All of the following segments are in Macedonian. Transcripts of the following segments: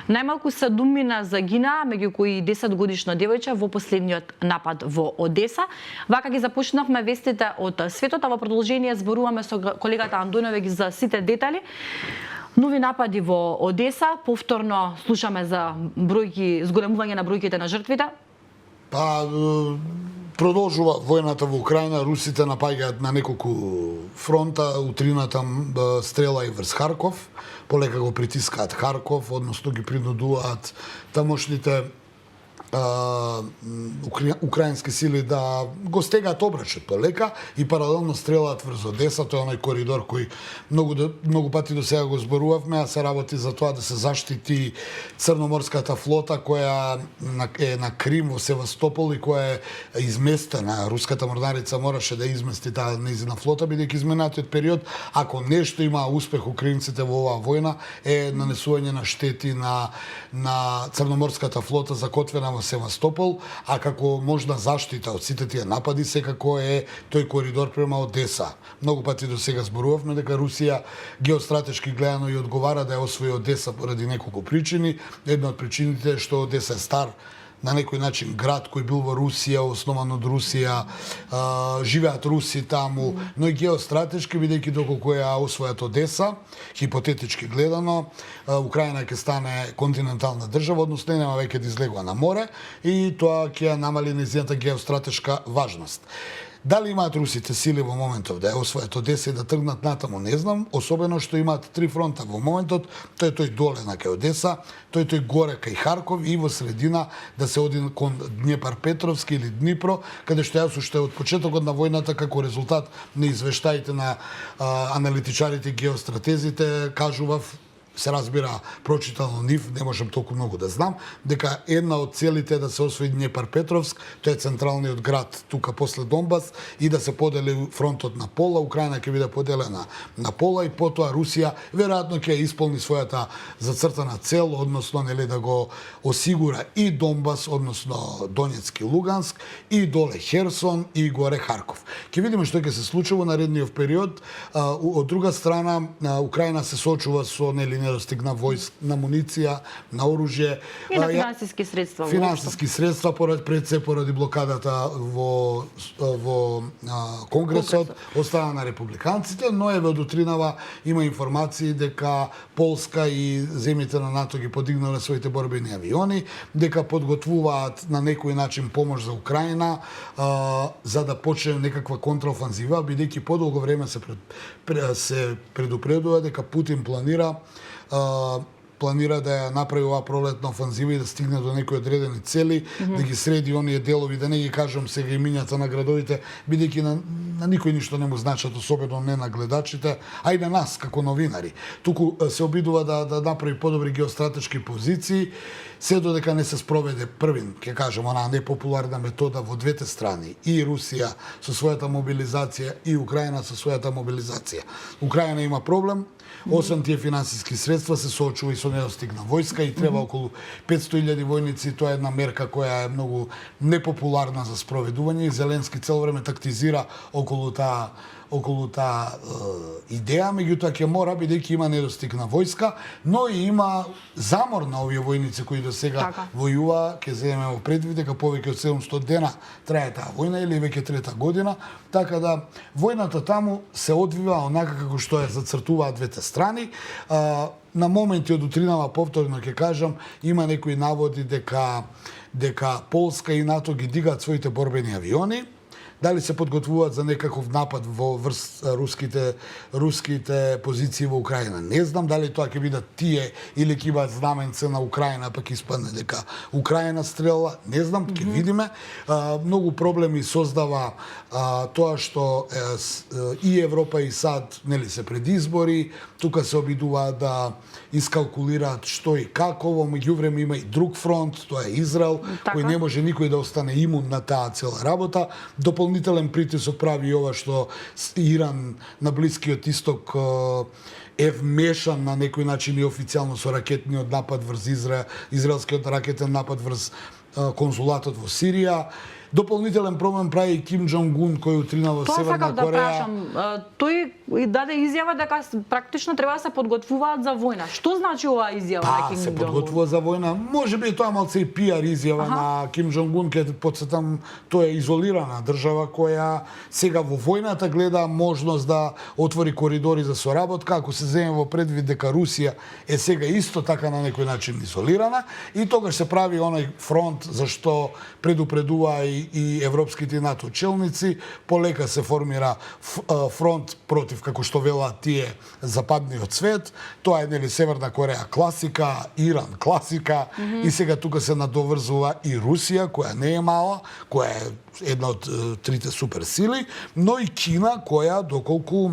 Најмалку 7 загинаа, меѓу кои 10-годишно девојче во последниот напад во Одеса. Вака ги започнавме вестите од светот, а во продолжение зборуваме со колегата Андоновеќ за сите детали. Нови напади во Одеса, повторно слушаме за бројки, зголемување на бројките на жртвите. Па продолжува војната во Украина, русите напаѓаат на неколку фронта, утрината стрела и врз Харков, полека го притискаат Харков, односно ги принудуваат тамошните украински сили да го стегаат обрачот полека и паралелно стрелаат врз Одеса, тој е оној коридор кој многу пати до сега го зборувавме, а се работи за тоа да се заштити црноморската флота која е на Крим во Севастопол и која е изместена. Руската морнарица мораше да измести таа нејзина флота, бидејќи изминатиот период, ако нешто има успех украинците во оваа војна, е нанесување на штети на црноморската флота закотвена во Севастопол, а како можна заштита од сите тие напади секако е тој коридор према Одеса. Многу пати до сега зборувавме дека Русија геостратешки гледано и одговара да ја освои Одеса поради неколку причини. Една од причините е што Одеса е стар на некој начин град кој бил во Русија, основан од Русија, живеат руси таму, но и геостратешки, бидејќи доколку ја освојат Одеса, хипотетички гледано, Украина ќе стане континентална држава, односно нема веќе да излегува на море и тоа ќе ја намали нејзината геостратешка важност. Дали имаат русите сили во моментов да ја освојат Одеса и да тргнат натаму, не знам, особено што имаат 3 фронта во моментот, тој доле на кај Одеса, тој горе кај Харков и во средина да се оди кон Днепар Петровски или Днипро, каде што јас уште од почетокот на војната како резултат на извештаите на аналитичарите, геостратезите, кажував, се разбира, прочитано нив, не можам толку многу да знам, дека една од целите е да се освои Днепар Петровск, тој е централниот град тука после Донбас, и да се подели фронтот на пола, Украина ќе биде поделена на пола и потоа Русија веројатно ќе исполни својата зацртана цел, односно нели да го осигура и Донбас, односно Донецк и Луганск, и доле Херсон и горе Харков. Ќе видиме што ќе се случи во наредниот период. Од друга страна, Украина се соочува со нели недостиг на војска, на муниција, на оружје и на финансиски средства. Финансиски средства поради блокадата во Конгресот од страна на републиканците, но еве од утринава има информации дека Полска и земјите на НАТО ги подигнале своите борбени авиони, дека подготвуваат на некој начин помош за Украина за да почне некаква контраофанзива, бидејќи подолго време се предупредува дека Путин планира да ја направи оваа пролетна офанзива и да стигне до некои одредени цели, да ги среди оние делови, да не ги кажам сега имињата на градовите, бидејќи на никој ништо не му значат, особено не на гледачите, а и на нас како новинари. Туку се обидува да направи подобри геостратешки позиции, се додека не се спроведе првин, ќе кажем, онаа непопуларна метода во двете страни, и Русија со својата мобилизација и Украина со својата мобилизација. Украина има проблем, освен тие финансиски средства се соочува и со недостиг на војска и треба околу 500.000 војници. Тоа е една мерка која е многу непопуларна за спроведување и Зеленски цело време тактизира околу таа идеја, меѓутоа ќе мора, бидејќи има недостиг на војска, но и има замор на овие војници кои до сега војува. Ќе земеме во предвид дека повеќе од 700 дена трае таа војна или веќе трета година, така да војната таму се одвива онака како што ја зацртуваат двете страни. На моменти од утринава, повторно ќе кажам, има некои наводи дека Полска и НАТО ги дигаат своите борбени авиони. Дали се подготвуваат за некаков напад во врз руските позиции во Украина? Не знам. Дали тоа ќе бидат тие или ќе имаат знаменце на Украина, па ќе испадне дека Украина стрела? Не знам, ќе видиме. Многу проблеми создава тоа што и Европа и САД нели се пред избори, тука се обидуваат да искалкулираат што и како. Во меѓувреме има и друг фронт, тоа е Израел, кој не може никој да остане имун на таа цела работа. Дополнителен притисок прави и ова што Иран на Блискиот исток е вмешан на некој начин и официјално со ракетниот напад врз израелскиот ракетен напад врз консулатот во Сирија. Дополнителен проблем прави и Ким Джонг Ун кој утрина во Тоа Северна сакав да Кореја. прашам. Тој и даде изјава дека практично треба да се подготвуваат за војна. Што значи оваа изјава на Ким се Джонг Ун? подготвува за војна. Може би тоа малце и пиар изјава на Ким Джонг Ун, ке потсетам, тоа е изолирана држава која сега во војната гледа можност да отвори коридори за соработка, ако се земе во предвид дека Русија е сега исто така на некој начин изолирана, и тогаш се прави оној фронт за што предупредува и европските НАТО челници, полека се формира фронт против, како што велат тие, западниот свет. Тоа е нели Северна Кореја класика, Иран класика, и сега тука се надоврзува и Русија, која не е мала, која е една од трите суперсили, но и Кина, која доколку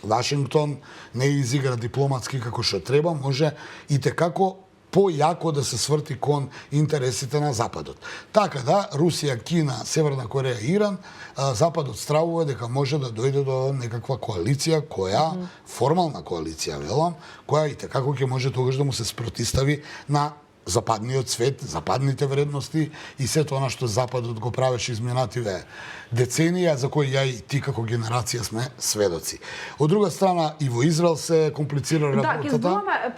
Вашингтон не изигра дипломатски како што треба, може и текако појако да се сврти кон интересите на Западот. Така да, Русија, Кина, Северна Кореја и Иран, Западот стравува дека може да дојде до некаква коалиција, која, формална коалиција, велам, која и текако ќе може тогаш да му се спротистави на западниот свет, западните вредности и сето она што Западот го правеше изминативе деценија, за кои ја и ти како генерација сме сведоци. Од друга страна, и во Израел се комплицира работата. Да, ќе зборуваме,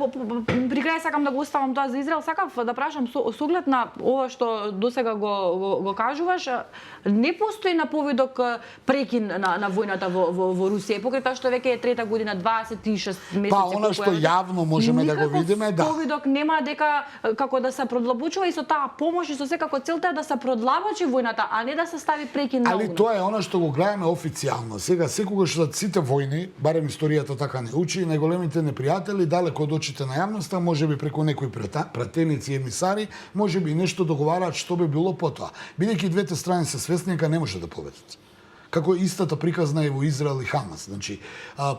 при крај сакам да го оставам тоа за Израел, сакав да прашам со оглед на ова што досега го кажуваш, не постои наповедок прекин на војната во Русија, покрај тоа што веќе е трета година, 26 месеци. Па, она што јавно можеме да го видиме, да. Наповедок нема дека како да се продлабочува и со таа помош и со секако целта е да се продлабочи војната, а не да се стави прекин на Али тоа е она што го гледаме официјално. Сега секогаш за сите војни, барем историјата така не учи, најголемите непријатели далеко од очите на јавноста, можеби преку некои пратеници и емисари, можеби нешто договараат што би било потоа. Бидејќи двете страни се свесни дека не може да победат. Како истата приказна и во Израел и Хамас. Значи,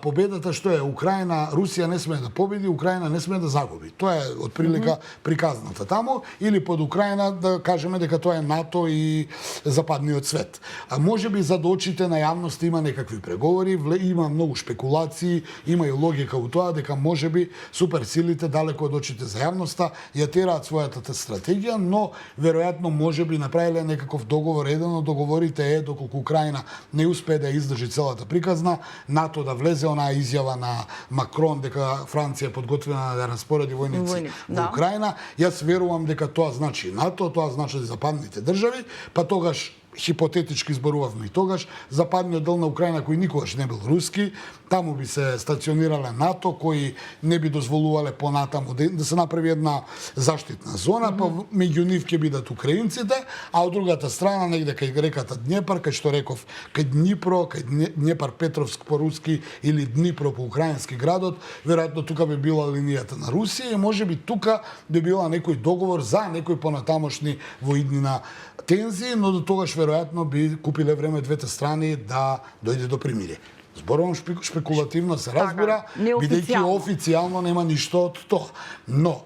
победата што е Украина, Русија не смее да победи, Украина не смее да загуби. Тоа е од прилика приказната таму, или под Украина да кажеме дека тоа е НАТО и западниот свет. А можеби за очите на јавност има некакви преговори, има многу шпекулации, има и логика у тоа дека можеби суперсилите далеко од очите за јавноста ја тераат својата стратегија, но веројатно можеби направиле некаков договор. Еден од договорите е доколку Украина не успее да издржи целата приказна, НАТО да влезе, онаа изјава на Макрон дека Франција подготвена да распореди војници во Украина. Јас верувам дека тоа значи НАТО, тоа значи западните држави, па тогаш хипотетички зборувавме и тогаш, западниот дел на Украина кој никогаш не бил руски, таму би се стационирале НАТО, кои не би дозволувале понатаму да се направи една заштитна зона, па меѓу нив ќе бидат украинците, а од другата страна, негде кај реката Днепар, кај што реков, кај Днипро, кај Днепар Петровск по руски или Днипро по украински градот, веројатно тука би била линијата на Русија и можеби тука би била некој договор за некои понатамошни воиднина тензии, но до тогаш веројатно би купиле време двете страни да дојде до примирие. Зборувам шпекулативно се разбира, бидејќи официјално нема ништо од тоа. Но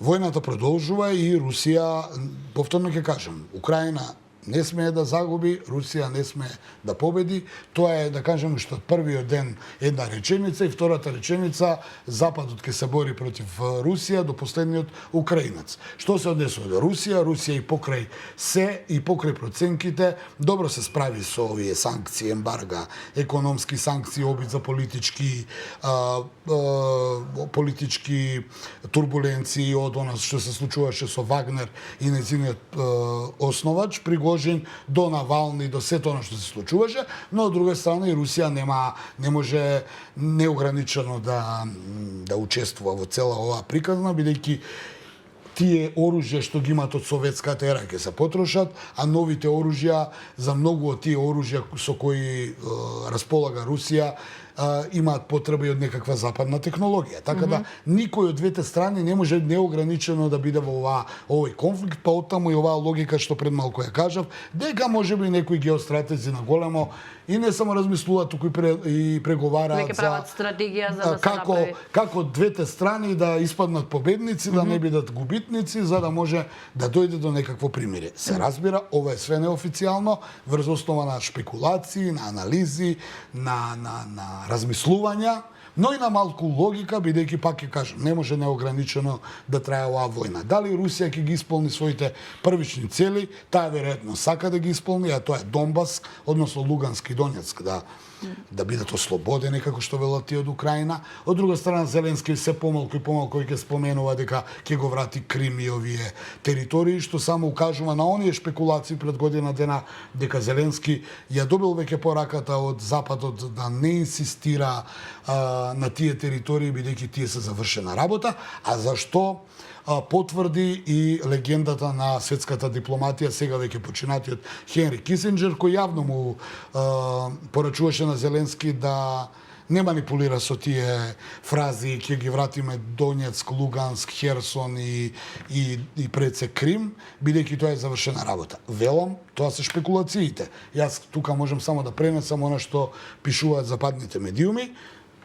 војната продолжува и Русија, повторно ќе кажам, Украина не смее да загуби, Русија не смее да победи. Тоа е, да кажем, што од првиот ден една реченица и втората реченица, Западот ќе се бори против Русија до последниот украинец. Што се однесува до Русија? Русија и покрај се, и покрај проценките, добро се справи со овие санкции, ембарга, економски санкции, обид за политички турбуленции од она што се случуваше со Вагнер и нејзиниот основач, Пригожин, до Навални, до сето оно што се случуваше, но од друга страна и Русија не може неограничено да учествува во цела оваа приказна, бидејќи тие оружја што ги имат од советската ера ќе се потрошат, а новите оружја, за многу од тие оружја со кои располага Русија, имаат потреба и од некаква западна технологија. Така да никој од двете страни не може неограничено да биде во овој конфликт, па оттаму и оваа логика што пред малку ја кажав, дека можеби некои геостратези на големо и не само размислуваат, туку и преговараат за прават стратегија за да се направи како двете страни да испаднат победници, да не бидат губитници, за да може да дојде до некакво примирие. Се разбира, ова е све неофицијално, врз основа на шпекулации, на анализи, на размислувања, но и на малку логика, бидејќи пак ќе кажам, не може неограничено да трае оваа војна. Дали Русија ќе ги исполни своите првични цели, таа веројатно сака да ги исполни, а тоа е Донбас, односно Лугански и Донецк, да бидат ослободени, како што велат тие од Украина. Од друга страна, Зеленски се помалку и помалку ќе споменува дека ќе го врати Крим и овие територии, што само укажува на оние шпекулации пред година дена дека Зеленски ја добил веќе пораката од Западот да не инсистира на тие територии, бидејќи тие се завршена работа, а зашто потврди и легендата на светската дипломатија, сега веќе починатиот Хенри Кисинџер, кој јавно му порачуваше на Зеленски да не манипулира со тие фрази ќе ги вратиме Донецк, Луганск, Херсон и пред се Крим, бидејќи тоа е завршена работа. Велам, тоа се шпекулациите. Јас тука можам само да пренесам она што пишуваат западните медиуми,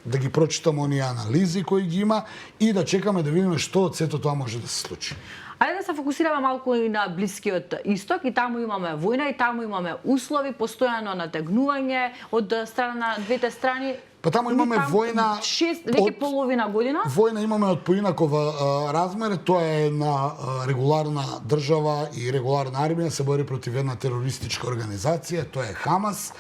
да ги прочитам оние анализи кои ги има и да чекаме да видиме што од сето тоа може да се случи. Ајде да се фокусираме малку и на Блискиот Исток, и таму имаме војна, и таму имаме услови, постојано натегнување од страна на двете страни. Па таму имаме војна веќе половина година. Војна имаме од поинаков размер, тоа е на регуларна држава и регуларна армија се бори против една терористичка организација, тоа е Хамас.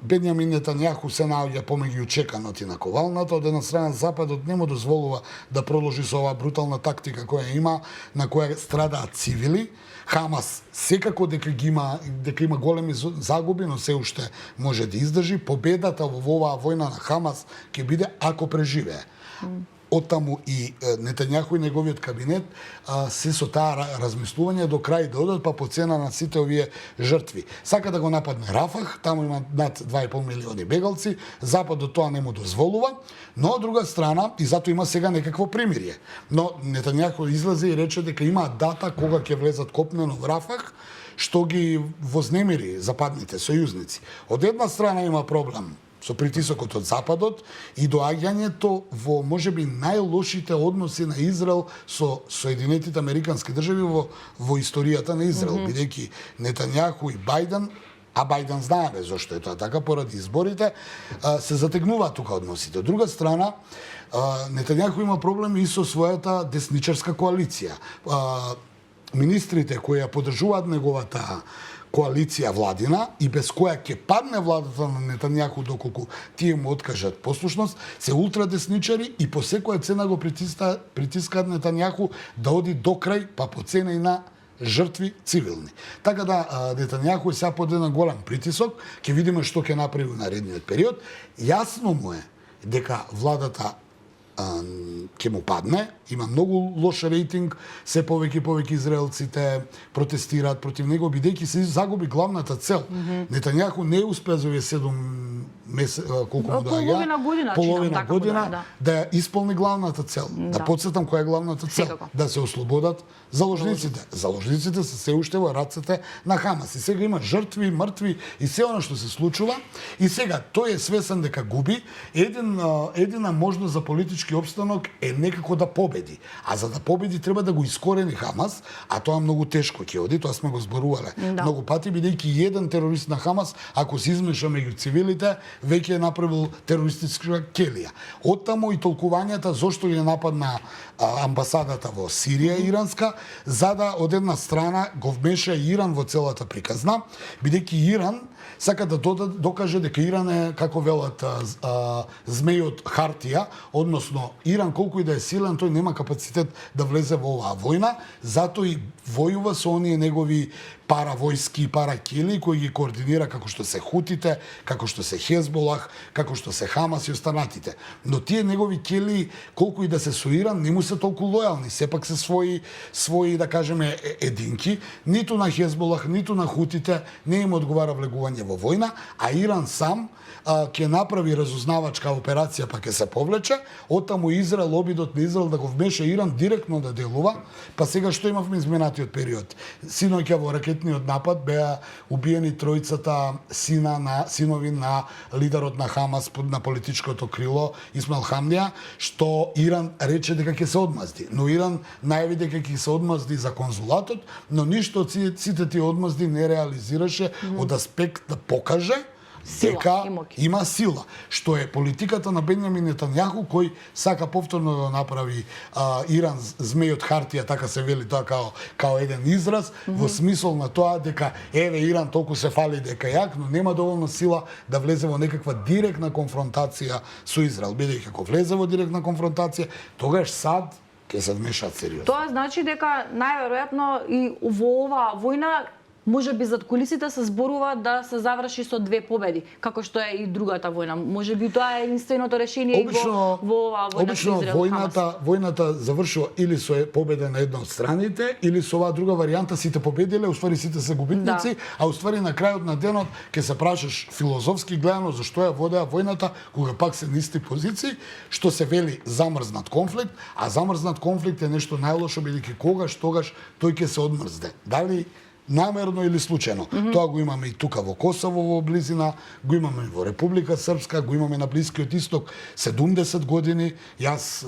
Бенјамин Нетањаху се наоѓа помеѓу чеканот и наковалната. Од една страна Западот не му дозволува да продолжи со оваа брутална тактика која има, на која страдаат цивили. Хамас секако дека има големи загуби, но се уште може да издржи. Победата во оваа војна на Хамас ќе биде ако преживее. Оттаму и Нетањаху и неговиот кабинет се со таа размислување до крај да одат, па по цена на сите овие жртви. Сака да го нападне Рафах, таму има над 2,5 милиони бегалци, Западот тоа не му дозволува, но од друга страна, и затоа има сега некакво примирие. Но Нетањаху излезе и рече дека има дата кога ќе влезат копнено во Рафах, што ги вознемири западните сојузници. Од една страна има проблем со притисокот од Западот и доаѓањето во можеби најлошите односи на Израел со Соединетите Американски држави во историјата на Израел, бидејќи Нетањаху и Бајден, а Бајден знаеме зошто е тоа така, поради изборите, се затегнуваат тука односите. Од друга страна, Нетањаху има проблеми и со својата десничарска коалиција. Министрите кои ја поддржуваат неговата коалиција владина и без која ќе падне владата на Нетањаху доколку тие му откажат послушност, се ултрадесничари и по секоја цена го притискаат Нетањаху да оди до крај, па по цена и на жртви цивилни. Така да Нетањаху е сега под еден голем притисок, ќе видиме што ќе направи во наредниот период. Јасно му е дека владата ќе му падне, има многу лош рейтинг, се повеќе израелците протестираат против него, бидејќи се загуби главната цел. Нетањаху не успеа за овие 7 месеци, колку му доаѓа, половина година, да ја исполни главната цел. Да потсетам која е главната цел? Да се ослободат заложниците. Заложниците се се уште во рацете на Хамас. И сега има жртви, мртви и се оно што се случува. И сега тој е свесен дека губи. Едина можност за политички опстанок е некако да победи. А за да победи треба да го искорени Хамас, а тоа многу тешко ќе оди, тоа сме го зборувале многу пати, бидејќи еден терорист на Хамас, ако се измеша меѓу цивилите, веќе е направил терористичка келија. Оттаму и толкувањата зошто ја нападна амбасадата во Сирија иранска, за да од една страна го вмеша Иран во целата приказна, бидејќи Иран сака да докаже дека Иран е, како велат, змејот хартија, односно Иран колку и да е силен, тој нема капацитет да влезе во оваа војна, затоа и војува со оние негови паравојски и паракили кои ги координира како што се Хутите, како што се Хезболах, како што се Хамас и останатите. Но тие негови кели, колку и да се со Иран, не му се толку лојални, сепак се своји да кажеме единки, ниту на Хезболах, ниту на Хутите не им одговара влегување во војна, а Иран сам ќе направи разузнавачка операција, па ќе се повлече, оттаму Израел, обидот на Израел да го вмеша Иран директно да делува, па сега што имавме изминатиот период? Синоќа во ракетниот напад беа убиени тројцата синови на лидерот на Хамас на политичкото крило Исмаил Хамдија, што Иран рече дека ќе се одмазди. Но Иран најави дека ќе се одмазди за конзулатот, но ништо од сите тие одмазди не реализираше од аспект да покаже сила дека и моќ. има сила, што е политиката на Бенјамин Нетањаху кој сака повторно да направи Иран змеј од хартија, така се вели тоа као еден израз, во смисол на тоа дека еве Иран толку се фали дека јак, но нема доволно сила да влезе во некаква директна конфронтација со Израел, бидејќи ако влезе во директна конфронтација, тогаш САД ќе се вмешаат сериозно. Тоа значи дека најверојатно и во оваа војна може би зад кулисите се зборува да се заврши со 2 победи, како што е и другата војна. Може би тоа е единственото решение Обично, и во оваа војна обично со Израел. војната завршува или со победа на една од страните, или со оваа друга варијанта сите победиле, уствари сите се губитници, а уствари на крајот на денот ќе се прашаш филозофски гледано зашто ја водеа војната кога пак се на исти позиции, што се вели замрзнат конфликт, а замрзнат конфликт е нешто најлошо бидејќи тогаш тој ќе се одмрзне. Дали намерно или случајно. Тоа го имаме и тука во Косово во близина, го имаме и во Република Српска, го имаме на Блискиот Исток 70 години. Јас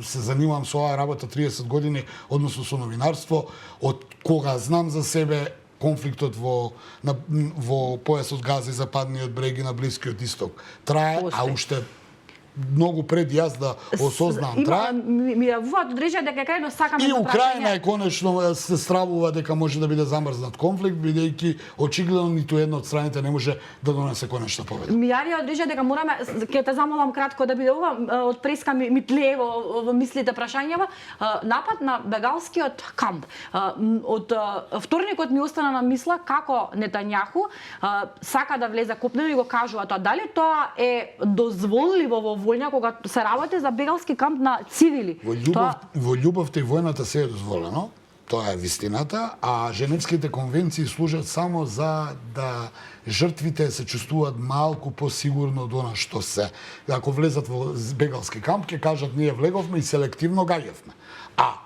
се занимавам со оваа работа 30 години, односно со новинарство, од кога знам за себе конфликтот во појасот Газа и западниот брег и на Блискиот Исток трае, а уште многу пред јас да осознам трае. Ми јавуваат од рече дека крајно сакаме И да Украина е конечно се стравува дека може да биде замрзнат конфликт, бидејќи очигледно ниту една од страните не може да донесе конечна победа. Ми јавија од рече дека мораме, ќе те замолам кратко да биде ова, од преска ми тлее во мислите прашањава, напад на бегалскиот камп. Од вторникот ми остана на мисла како Нетањаху сака да влезе копнено и го кажува тоа. Дали тоа е дозволиво во војна кога се работи за бегалски камп на цивили? Во љубовта и војната се е дозволено, тоа е вистината, а Женевските конвенции служат само за да жртвите се чувствуваат малку посигурно од она што се. Ако влезат во бегалски камп, ќе кажат ние влеговме и селективно гаѓавме. А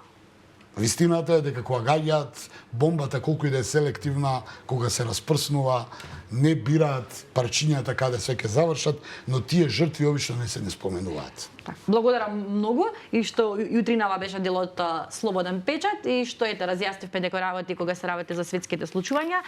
вистината е дека кога гаѓаат бомбата, колку и да е селективна, кога се распрснува, не бираат парчињата каде се ќе завршат, но тие жртви обично не се не споменуваат. Благодарам многу и што јутринава беше дел од Слободен печат и што ете разјаснивме некои работи кога се работи за светските случувања.